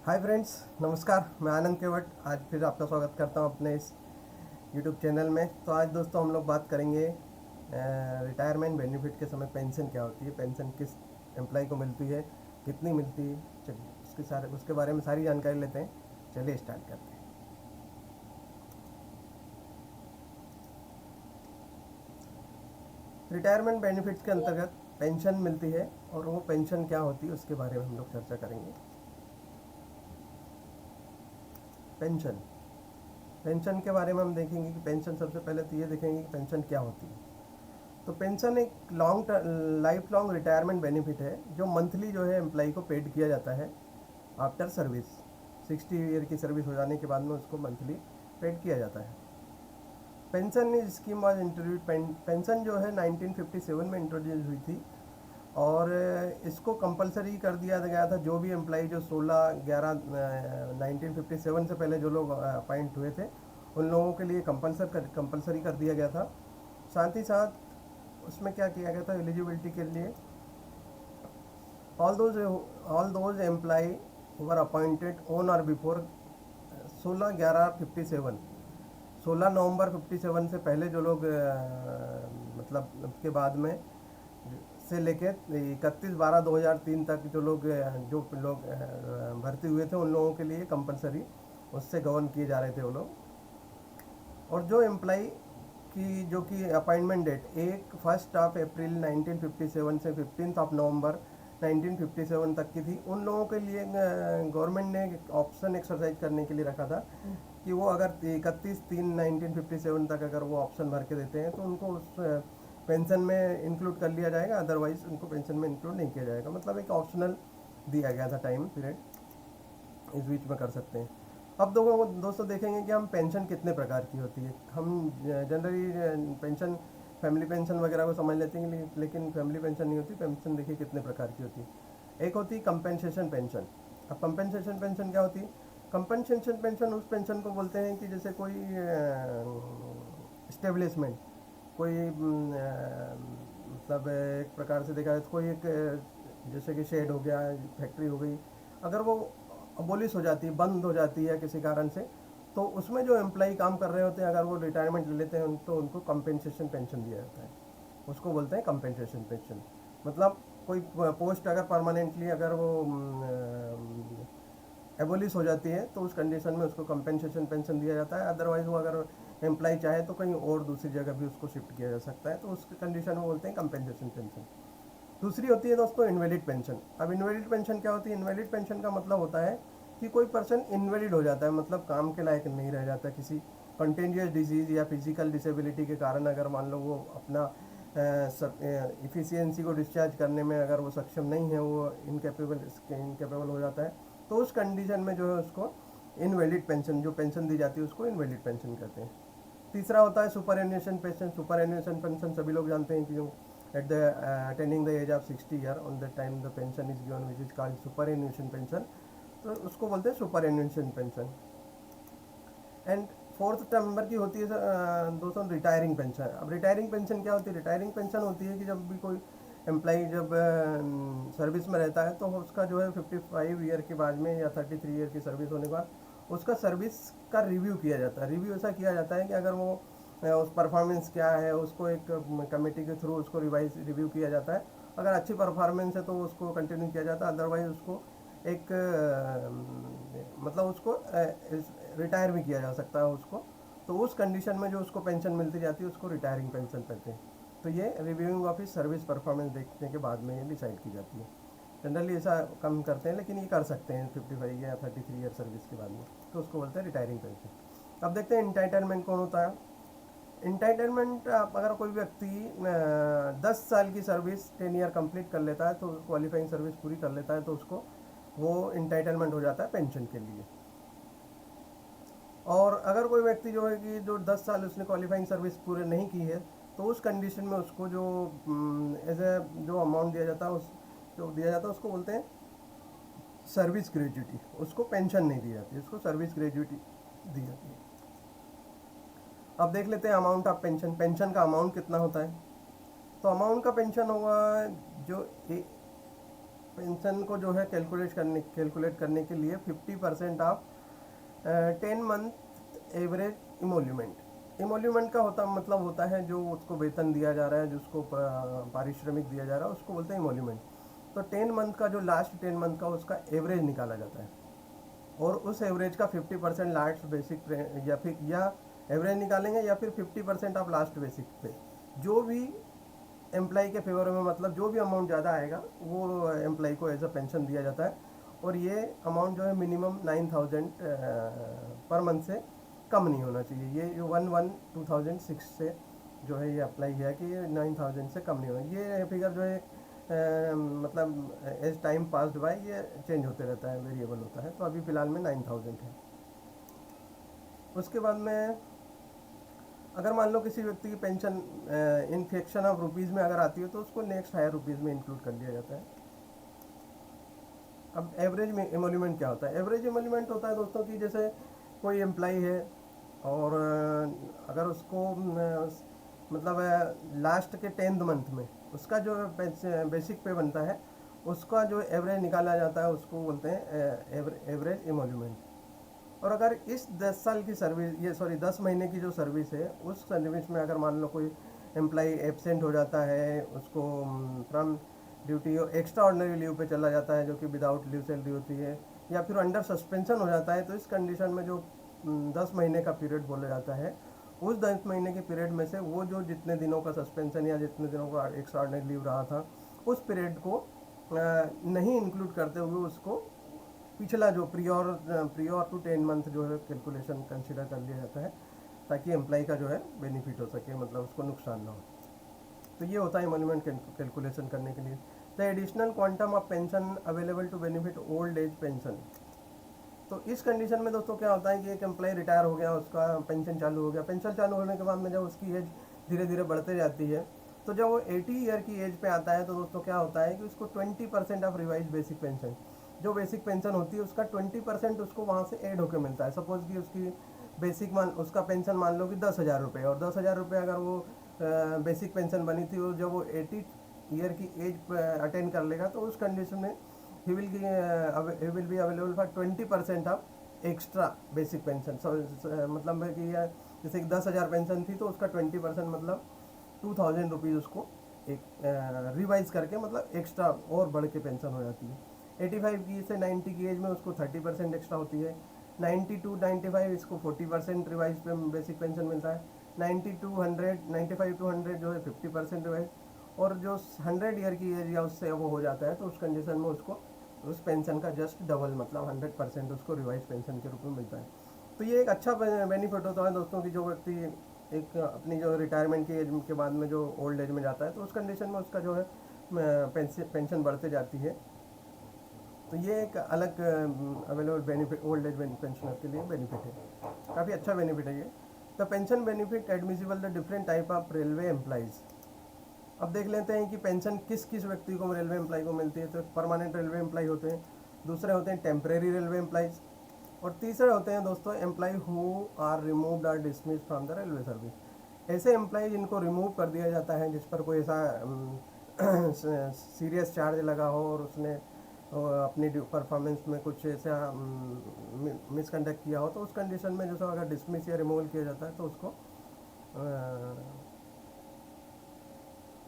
Hi friends, नमस्कार। मैं आनंद केवट आज फिर आपका स्वागत करता हूं अपने इस यूट्यूब चैनल में। तो आज दोस्तों हम लोग बात करेंगे रिटायरमेंट बेनिफिट के समय पेंशन क्या होती है, पेंशन किस एम्प्लॉय को मिलती है, कितनी मिलती है। चलिए उसके बारे में सारी जानकारी लेते हैं। चलिए स्टार्ट करते हैं। रिटायरमेंट बेनिफिट्स के अंतर्गत पेंशन मिलती है और वो पेंशन क्या होती है उसके बारे में हम लोग चर्चा करेंगे। पेंशन पेंशन के बारे में हम देखेंगे कि पेंशन, सबसे पहले तो ये देखेंगे कि पेंशन क्या होती है। तो पेंशन एक लाइफ लॉन्ग रिटायरमेंट बेनिफिट है जो मंथली जो है एम्प्लॉय को पेड किया जाता है आफ्टर सर्विस। 60 ईयर की सर्विस हो जाने के बाद में उसको मंथली पेड किया जाता है। Pension scheme was introduce pension जो है 1957 में इंट्रोड्यूस हुई थी और इसको कंपलसरी कर दिया गया था। जो भी एम्प्लॉय जो 16/11/1957 से पहले जो लोग अपॉइंट हुए थे उन लोगों के लिए कंपलसरी कर दिया गया था। साथ ही साथ उसमें क्या किया गया था, एलिजिबिलिटी के लिए all those employ who were appointed on और बिफोर 16/11/57, 16 नवंबर 57 से पहले जो लोग मतलब उसके बाद में से लेके 31/12/2003 तक जो लोग भर्ती हुए थे उन लोगों के लिए कंपलसरी उससे गवर्न किए जा रहे थे वो लोग। और जो एम्प्लॉय की जो कि अपॉइंटमेंट डेट 1 अप्रैल 1957 से 15 नवंबर 1957 तक की थी, उन लोगों के लिए गवर्नमेंट ने एक ऑप्शन एक्सरसाइज करने के लिए रखा था कि वो अगर 31/3/1957 तक अगर वो ऑप्शन भर के देते हैं तो उनको उस पेंशन में इंक्लूड कर लिया जाएगा, अदरवाइज उनको पेंशन में इंक्लूड नहीं किया जाएगा। मतलब एक ऑप्शनल दिया गया था टाइम पीरियड, इस बीच में कर सकते हैं। अब दोस्तों देखेंगे कि हम पेंशन कितने प्रकार की होती है। हम जनरली पेंशन, फैमिली पेंशन वगैरह को समझ लेते हैं, लेकिन फैमिली पेंशन नहीं होती। पेंशन देखिए कितने प्रकार की होती है। एक होती है कंपेंसेशन पेंशन। अब कंपेंसेशन पेंशन क्या होती है? कंपेंसेशन पेंशन उस पेंशन को बोलते हैं कि जैसे कोई स्टेब्लिशमेंट, कोई मतलब एक प्रकार से देखा जाए तो कोई एक जैसे कि शेड हो गया, फैक्ट्री हो गई, अगर वो अबोलिश हो जाती है, बंद हो जाती है किसी कारण से, तो उसमें जो एम्प्लॉय काम कर रहे होते हैं अगर वो रिटायरमेंट ले लेते हैं तो उनको कंपेंसेशन पेंशन दिया जाता है। उसको बोलते हैं कंपेंसेशन पेंशन। मतलब कोई पोस्ट अगर परमानेंटली अगर वो एबोलिश हो जाती है तो उस कंडीशन में उसको कंपेंसेशन पेंशन दिया जाता है। अदरवाइज वो अगर एम्प्लॉय चाहे तो कहीं और दूसरी जगह भी उसको शिफ्ट किया जा सकता है, तो उस कंडीशन में बोलते हैं कंपेंसेशन पेंशन। दूसरी होती है दोस्तों इनवैलिड पेंशन। अब इनवैलिड पेंशन क्या होती है? इनवैलिड पेंशन का मतलब होता है कि कोई पर्सन इनवैलिड हो जाता है, मतलब काम के लायक नहीं रह जाता, किसी कंटेंजियस डिजीज़ या फिजिकल डिसेबिलिटी के कारण अगर मान लो वो अपना इफ़िशियंसी को डिस्चार्ज करने में अगर वो सक्षम नहीं है, वो इनकेपेबल हो जाता है, तो उस कंडीशन में जो है उसको इनवैलिड पेंशन, जो पेंशन दी जाती है उसको इनवैलिड पेंशन कहते हैं। तीसरा होता है सुपरएन्युएशन पेंशन। सुपरएन्युएशन पेंशन सभी लोग जानते हैं कि जो at the attaining the age of 60 year on the time the pension is given which is called superannuation pension, तो उसको बोलते हैं superannuation pension. And fourth number की होती है दोस्तों रिटायरिंग पेंशन। अब रिटायरिंग पेंशन क्या होती है? रिटायरिंग पेंशन होती है कि जब भी कोई एम्प्लॉय जब सर्विस में रहता है तो उसका जो है 55 ईयर के बाद में या 33 ईयर की सर्विस होने के बाद उसका सर्विस का रिव्यू किया जाता है। रिव्यू ऐसा किया जाता है कि अगर वो उस परफॉर्मेंस क्या है उसको एक कमेटी के थ्रू उसको रिव्यू किया जाता है। अगर अच्छी परफॉर्मेंस है तो उसको कंटिन्यू किया जाता है, अदरवाइज उसको एक मतलब उसको रिटायर भी किया जा सकता है उसको। तो उस कंडीशन में जो उसको पेंशन मिलती जाती है उसको रिटायरिंग पेंशन कहते हैं। तो ये रिव्यूइंग ऑफ इस सर्विस परफॉर्मेंस देखने के बाद में ये डिसाइड की जाती है। जनरली ऐसा कम करते हैं लेकिन ये कर सकते हैं 55 या 33 ईयर सर्विस के बाद में, तो उसको बोलते हैं रिटायरिंग पेंशन। अब देखते हैं इंटाइटलमेंट कौन होता है। इंटाइटलमेंट, अगर कोई व्यक्ति 10 साल की सर्विस 10 ईयर कंप्लीट कर लेता है, तो क्वालिफाइंग सर्विस पूरी कर लेता है, तो उसको वो इंटाइटलमेंट हो जाता है पेंशन के लिए। और अगर कोई व्यक्ति जो है कि जो 10 साल उसने क्वालिफाइंग सर्विस पूरे नहीं की है, तो उस कंडीशन में उसको जो एज ए जो अमाउंट दिया जाता है उसको बोलते हैं सर्विस ग्रेजुटी। उसको पेंशन नहीं दी जाती, उसको सर्विस ग्रेजुटी दी जाती है। अब देख लेते हैं अमाउंट ऑफ पेंशन। पेंशन का अमाउंट कितना होता है? तो अमाउंट का पेंशन होगा जो पेंशन को जो है कैलकुलेट करने के लिए 50% ऑफ 10 मंथ एवरेज इमोल्यूमेंट। इमोल्यूमेंट का मतलब होता है जो उसको वेतन दिया जा रहा है, जिसको पारिश्रमिक दिया जा रहा है, उसको बोलते हैं इमोल्यूमेंट। तो 10 मंथ का जो लास्ट 10 मंथ का उसका एवरेज निकाला जाता है, और उस एवरेज का 50% लास्ट बेसिक या एवरेज निकालेंगे, या फिर 50% ऑफ लास्ट बेसिक पे जो भी एम्प्लॉय के फेवर में, मतलब जो भी अमाउंट ज़्यादा आएगा वो एम्प्लॉय को एज अ पेंशन दिया जाता है। और ये अमाउंट जो है मिनिमम 9000 पर मंथ से कम नहीं होना चाहिए। ये 1/1/2006 से जो है ये अप्लाई किया कि 9000 से कम नहीं होना। ये फिगर जो है मतलब एज टाइम पास्ड बाय ये चेंज होते रहता है, वेरिएबल होता है। तो अभी फ़िलहाल में 9000 है। उसके बाद में अगर मान लो किसी व्यक्ति की pension in fraction of rupees में अगर आती है तो उसको नेक्स्ट हायर रुपीज़ में इंक्लूड कर लिया जाता है। अब एवरेज में एमोल्यूमेंट क्या होता है? एवरेज एमोल्यूमेंट होता है दोस्तों कि जैसे कोई एम्प्लॉय है और अगर उसको मतलब लास्ट के 10th मंथ में उसका जो बेसिक पे बनता है उसका जो एवरेज निकाला जाता है उसको बोलते हैं एवरेज एमोल्यूमेंट। और अगर इस 10 साल की सर्विस, ये सॉरी 10 महीने की जो सर्विस है, उस सर्विस में अगर मान लो कोई एम्प्लॉय एब्सेंट हो जाता है, उसको फ्रॉम ड्यूटी और एक्स्ट्रा ऑर्डिनरी लीव पे चला जाता है जो कि विदाउट लीव सैलरी होती है, या फिर अंडर सस्पेंशन हो जाता है, तो इस कंडीशन में जो 10 महीने का पीरियड बोला जाता है, उस 10 महीने के पीरियड में से वो जो जितने दिनों का सस्पेंशन या जितने दिनों का एक्स्ट्रा ऑर्डिनरी लीव रहा था उस पीरियड को नहीं इंक्लूड करते हुए उसको पिछला जो प्रियोर टू 10 मंथ जो है कैलकुलेशन कंसिडर कर लिया जाता है, ताकि एम्प्लॉय का जो है बेनिफिट हो सके, मतलब उसको नुकसान ना हो। तो ये होता है एमोल्यूमेंट कैलकुलेशन करने के लिए। The additional quantum of pension available to benefit old age pension. तो इस कंडीशन में दोस्तों क्या होता है कि एक एम्प्लॉय रिटायर हो गया, उसका पेंशन चालू हो गया। पेंशन चालू होने के बाद में जब उसकी एज धीरे धीरे बढ़ते जाती है, तो जब वो 80 ईयर की एज पे आता है तो दोस्तों क्या होता है कि उसको 20% ऑफ रिवाइज बेसिक पेंशन, जो बेसिक पेंशन होती है उसका 20% उसको वहाँ से ऐड होकर मिलता है। सपोज कि उसकी बेसिक उसका पेंशन मान लो कि 10,000 रुपये, और 10,000 रुपये अगर वो बेसिक पेंशन बनी थी, और जब वो 80 ईयर की एज अटेंड कर लेगा तो उस कंडीशन में he will be available for 20% of extra basic pension. मतलब है कि जैसे 10,000 पेंशन थी तो उसका 20% मतलब 2,000 रुपीज़ उसको एक रिवाइज करके मतलब एक्स्ट्रा और बढ़ के पेंशन हो जाती है। 85 की से 90 की एज में उसको 30% एक्स्ट्रा होती है। 90 to 95 इसको 40% रिवाइज पे बेसिक पेंशन मिलता है। 90 to 100, 95 to 100 जो है 50% रिवाइज, और जो 100 ईयर की एज या उससे वो हो जाता है तो उस कंडीशन में उसको उस पेंशन का जस्ट डबल मतलब 100% उसको रिवाइज पेंशन के रूप में मिलता है। तो ये एक अच्छा बेनिफिट होता है दोस्तों कि जो व्यक्ति एक अपनी जो रिटायरमेंट की एज के बाद में जो ओल्ड एज में जाता है तो उस कंडीशन में उसका जो है पेंशन बढ़ते जाती है। तो ये एक अलग available benefit old as pensioner के लिए बेनिफिट है, काफ़ी अच्छा बेनिफिट है ये। The pension benefit admissible the different type of railway employees. अब देख लेते हैं कि पेंशन किस किस व्यक्ति को रेलवे एम्प्लॉय को मिलती है। तो परमानेंट रेलवे एम्प्लॉय होते हैं, दूसरे होते हैं टेम्परेरी रेलवे एम्प्लॉयज़, और तीसरे होते हैं दोस्तों employ who are removed are dismissed from the railway service. ऐसे एम्प्लॉय जिनको रिमूव कर दिया जाता है जिस पर कोई ऐसा सीरियस चार्ज लगा हो और उसने अपनी परफॉर्मेंस में कुछ ऐसा मिसकंडक्ट किया हो, तो उस कंडीशन में जैसा अगर डिसमिस या रिमूवल किया जाता है तो उसको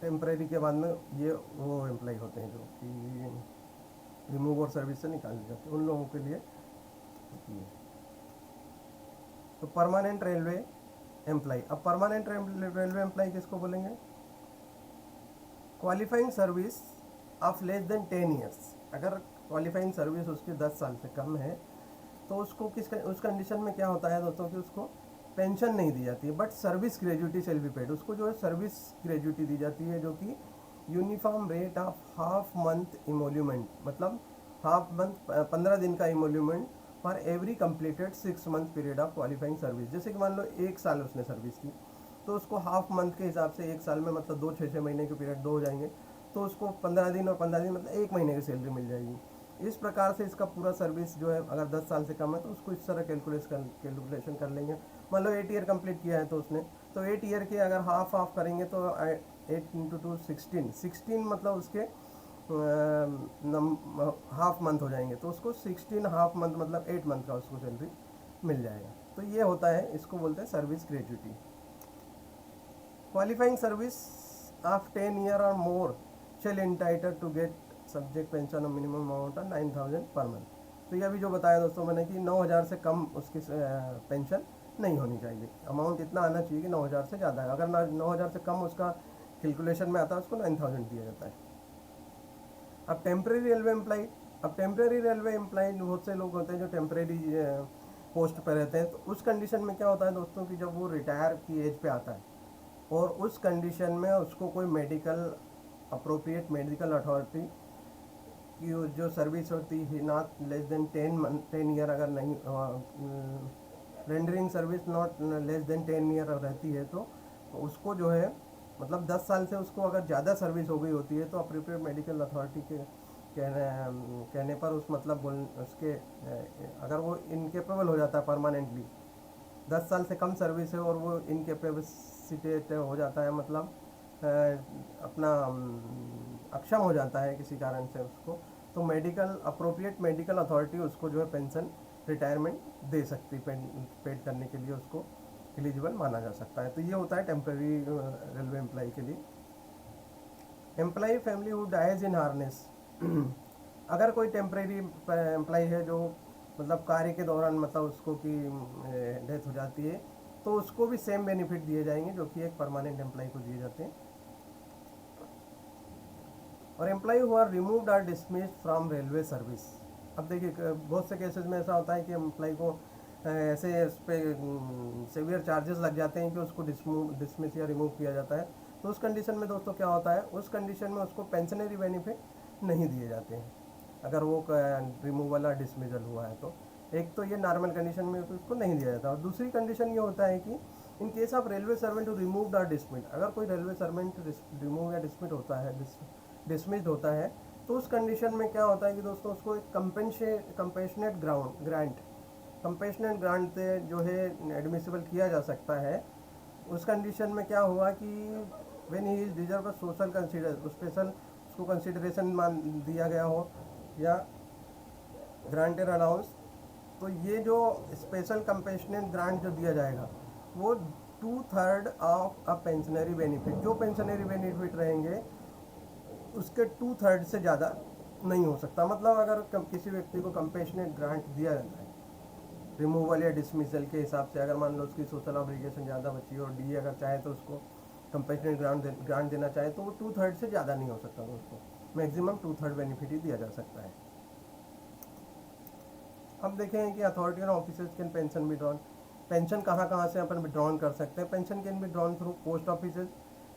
टेम्परेरी के बाद में ये वो एम्प्लॉय होते हैं जो कि रिमूव और सर्विस से निकाल दिए जाते हैं, उन लोगों के लिए होती है। तो परमानेंट रेलवे एम्प्लॉय। अब परमानेंट रेलवे एम्प्लॉय किसको बोलेंगे? Qualifying service of less than 10 years. अगर क्वालिफाइंग सर्विस उसकी 10 साल से कम है तो उसको उस कंडीशन में क्या होता है दोस्तों कि उसको पेंशन नहीं दी जाती है, but service gratuity shall be paid. उसको जो है सर्विस ग्रेजुटी दी जाती है जो कि uniform rate of half month emolument, मतलब हाफ मंथ 15 दिन का emolument for every completed 6 month period of qualifying service. जैसे कि मान लो 1 साल उसने सर्विस की तो उसको हाफ मंथ के हिसाब से 1 साल में मतलब 2 6 महीने के पीरियड 2 हो जाएंगे, तो उसको 15 दिन और 15 दिन मतलब 1 महीने की सैलरी मिल जाएगी। इस प्रकार से इसका पूरा सर्विस जो है अगर 10 साल से कम है तो उसको इस तरह कैलकुलेशन कर लेंगे। मान लो 8 ईयर कंप्लीट किया है तो उसने, तो 8 ईयर के अगर हाफ करेंगे तो 8 × 2 16 मतलब उसके हाफ मंथ हो जाएंगे तो उसको 16 हाफ मंथ मतलब 8 मंथ का उसको सैलरी मिल जाएगा। तो ये होता है, इसको बोलते हैं service gratuity. Qualifying service of 10 year और more shall entitle to get subject pension और minimum amount of 9,000 per month. तो ये अभी जो बताया दोस्तों मैंने कि 9,000 से कम उसकी पेंशन नहीं होनी चाहिए, अमाउंट इतना आना चाहिए कि 9,000 से ज़्यादा है। अगर 9,000 से कम उसका कैलकुलेशन में आता है उसको 9,000 दिया जाता है। अब टेम्प्रेरी रेलवे एम्प्लॉय, अब टेम्प्रेरी रेलवे एम्प्लॉय बहुत से लोग होते हैं जो टेम्प्रेरी पोस्ट पर रहते हैं। तो उस कंडीशन में क्या होता है दोस्तों कि जब वो रिटायर की एज पे आता है और उस कंडीशन में उसको कोई मेडिकल अप्रोप्रिएट मेडिकल अथॉरिटी की जो सर्विस होती है नॉट लेस देन 10 ईयर, अगर नहीं rendering service not less than 10 year रहती है तो उसको जो है मतलब 10 साल से उसको अगर ज़्यादा सर्विस हो गई होती है तो अप्रोप्रिएट मेडिकल अथॉरिटी के कहने पर उस मतलब उसके अगर वो इनकेपेबल हो जाता है परमानेंटली, 10 साल से कम सर्विस है और वो इनकेपेसिटेट हो जाता है मतलब अपना अक्षम हो जाता है किसी कारण से उसको, तो मेडिकल अप्रोप्रिएट मेडिकल अथॉरिटी उसको जो है पेंशन रिटायरमेंट दे सकती है, पेड करने के लिए उसको एलिजिबल माना जा सकता है। तो ये होता है टेम्प्रेरी रेलवे एम्प्लॉय के लिए। Employ family who dies in harness अगर कोई टेम्प्रेरी एम्प्लॉय है जो मतलब कार्य के दौरान मतलब उसको की डेथ हो जाती है तो उसको भी सेम बेनिफिट दिए जाएंगे जो कि एक परमानेंट एम्प्लॉय को दिए जाते हैं। और employ who are removed are dismissed from railway service. अब देखिए बहुत से केसेस में ऐसा होता है कि एम्प्लॉय को ऐसे उस पर सेवियर चार्जेस लग जाते हैं कि उसको डिसमिस या रिमूव किया जाता है। तो उस कंडीशन में दोस्तों क्या होता है, उस कंडीशन में उसको पेंशनरी बेनिफिट नहीं दिए जाते हैं अगर वो रिमूवल या डिसमिजल हुआ है तो। एक तो ये नॉर्मल कंडीशन में तो उसको नहीं दिया जाता, और दूसरी कंडीशन ये होता है कि in case of railway servant to removed और डिसमिड, अगर कोई रेलवे सर्वेंट रिमूव या डिसमिड होता है डिसमिस्ड होता है तो उस कंडीशन में क्या होता है कि दोस्तों उसको एक कंपेशनेट ग्रांट कंपेशनेट ग्रांट से जो है एडमिसिबल किया जा सकता है। उस कंडीशन में क्या हुआ कि when he is deserve social consider special उसको कंसिडरेशन मान दिया गया हो या ग्रांटेड अलाउंस। तो ये जो स्पेशल कंपेशनेट ग्रांट जो दिया जाएगा वो 2/3 ऑफ अ पेंशनरी बेनिफिट, जो पेंशनरी बेनिफिट रहेंगे उसके 2/3 से ज़्यादा नहीं हो सकता। मतलब अगर किसी व्यक्ति को कंपेशनेट ग्रांट दिया जाता है रिमूवल या डिसमिसल के हिसाब से, अगर मान लो उसकी सोशल ऑब्लिगेशन ज़्यादा बची और डी अगर चाहे तो उसको कंपेशनेट ग्रांट देना चाहे तो वो 2/3 से ज़्यादा नहीं हो सकता, तो उसको मैक्सिमम 2/3 बेनिफिट ही दिया जा सकता है। अब देखें कि अथॉरिटी और officers can pension withdrawn, pension कहाँ से अपन विड्रॉन कर सकते हैं। Pension can withdrawn through post office,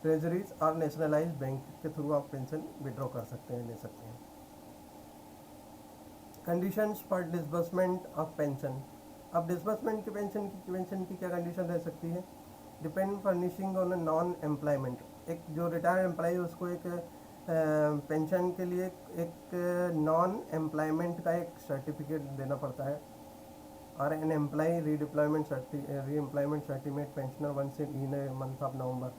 treasuries और नेशनलाइज बैंक के थ्रू आप पेंशन विड्रॉ कर सकते हैं, ले सकते हैं। Conditions for disbursement of pension, अब डिसबर्समेंट की पेंशन की क्या कंडीशन रह सकती है। Depend furnishing on non employment, एक जो रिटायर्ड एम्प्लॉय उसको एक पेंशन के लिए एक नॉन एम्प्लॉयमेंट का एक सर्टिफिकेट देना पड़ता है। और an employ reemployment certificate pensioner once in month of November,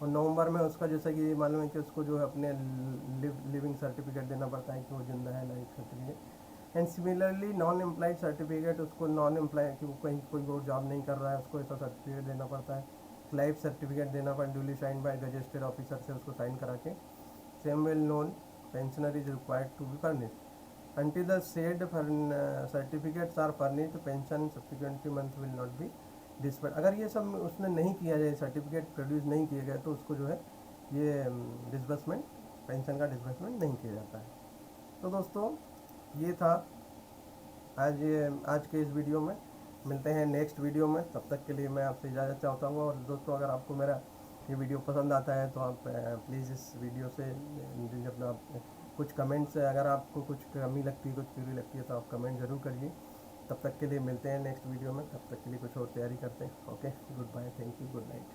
और नवंबर में उसका जैसा कि मालूम है कि उसको जो है अपने लिविंग सर्टिफिकेट देना पड़ता है कि वो जिंदा है, life certificate. And similarly non employed certificate, उसको नॉन एम्प्लॉय कि वो कहीं कोई और जॉब नहीं कर रहा है उसको ऐसा सर्टिफिकेट देना पड़ता है। लाइफ सर्टिफिकेट देना पड़ता है, duly sign by gazetted officer से उसको साइन करा के। Same well known pensioner is required to be furnished until the said certificates are furnished pension subsequent month will not be disbursed। अगर ये सब उसने नहीं किया जाए, सर्टिफिकेट प्रोड्यूस नहीं किए गए तो उसको जो है ये डिसबर्समेंट पेंशन का डिसबर्समेंट नहीं किया जाता है। तो दोस्तों ये था आज के इस वीडियो में। मिलते हैं नेक्स्ट वीडियो में, तब तक के लिए मैं आपसे इजाज़त चाहता हूँ। और दोस्तों अगर आपको मेरा ये वीडियो पसंद आता है तो आप प्लीज़ इस वीडियो से अपना कुछ कमेंट्स, अगर आपको कुछ कमी लगती है, कुछ पूरी लगती है तो आप कमेंट ज़रूर करिए। तब तक के लिए मिलते हैं नेक्स्ट वीडियो में, तब तक के लिए कुछ और तैयारी करते हैं। Okay, goodbye, thank you, good night.